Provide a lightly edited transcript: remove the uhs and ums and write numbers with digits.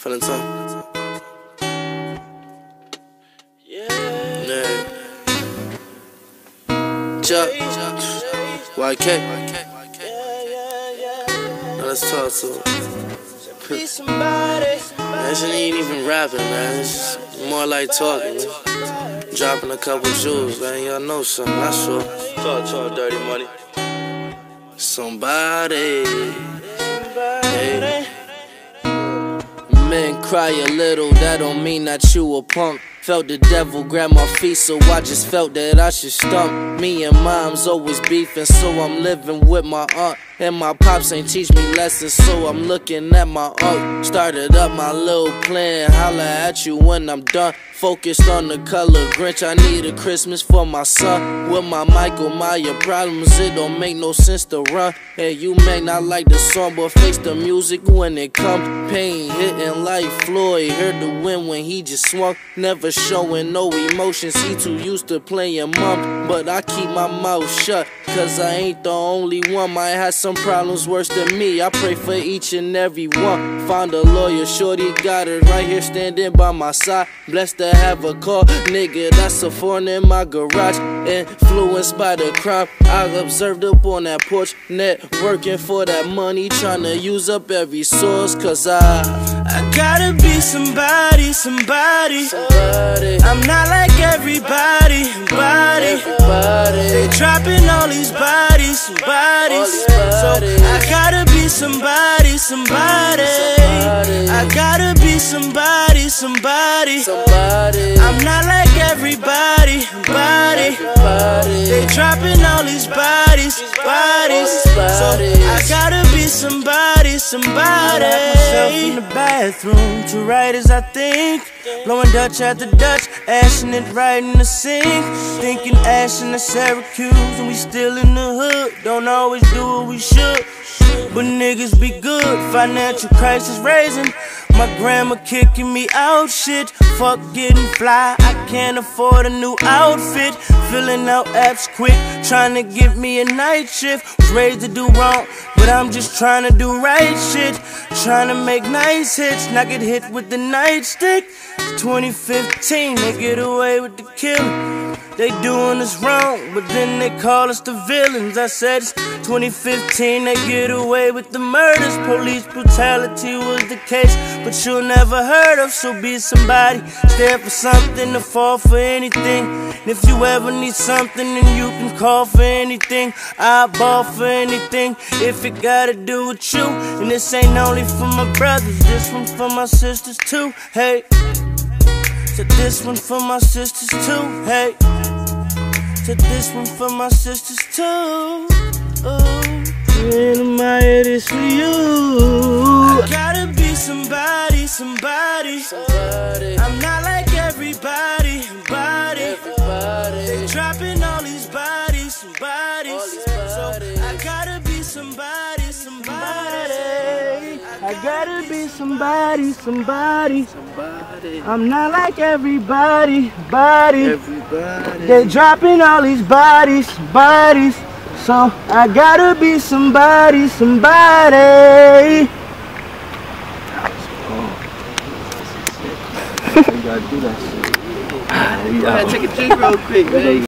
Valentine. Yeah. Chuck. YK. Now let's talk to him. Man, she ain't even rapping, man. It's more like talking, man. Dropping a couple jewels, man. Y'all know something, not sure. Talk, dirty money. Somebody. Hey. Men cry a little, that don't mean that you a punk. Felt the devil grab my feet, so I just felt that I should stump. Me and mom's always beefing, so I'm living with my aunt. And my pops ain't teach me lessons, so I'm looking at my aunt. Started up my little plan, holla at you when I'm done. Focused on the color Grinch, I need a Christmas for my son. With my Michael Meyer problems, it don't make no sense to run. And you may not like the song, but face the music when it come. Pain hitting like Floyd, heard the wind when he just swung. Never showing no emotions, he too used to playing mum. But I keep my mouth shut, cause I ain't the only one. Might have some problems worse than me, I pray for each and every one. Found a lawyer, shorty got her right here standing by my side. Blessed to have a car, nigga, that's a foreign in my garage. Influenced by the crime, I observed up on that porch. Networking for that money, trying to use up every source. Cause I gotta be somebody. I'm not like everybody. They dropping all these bodies. So I gotta be somebody. I gotta be somebody. I'm not like everybody. They dropping all these bodies. So I gotta be somebody. I wrap myself in the bathroom, to right as I think. Blowing Dutch after Dutch, ashing it right in the sink. Thinking ashing at Syracuse, and we still in the hood. Don't always do what we should, but niggas be good. Financial crisis raising, my grandma kicking me out. Shit, fuck getting fly, I can't afford a new outfit. Filling out apps quick, trying to get me a night shift. Was raised to do wrong, but I'm just trying to do right shit. Trying to make nice hits, not get hit with the nightstick. 2015, they get away with the killing. They doing us wrong, but then they call us the villains. I said it's 2015, they get away with the murders. Police brutality was the case, but you'll never heard of. So be somebody, stand for something, to fall for anything. And if you ever need something, then you can call for anything. I'll ball for anything, if it gotta do with you. And this ain't only for my brothers, this one for my sisters too, hey. So this one for my sisters too, hey. So this one for my sisters too. And I'm out this for you. I gotta be somebody. I'm not like everybody. They dropping all these bodies. So I gotta be somebody. I gotta be somebody. I'm not like everybody. They dropping all these bodies. So I gotta be somebody. You gotta do that shit. Go ahead, take a drink real quick, man.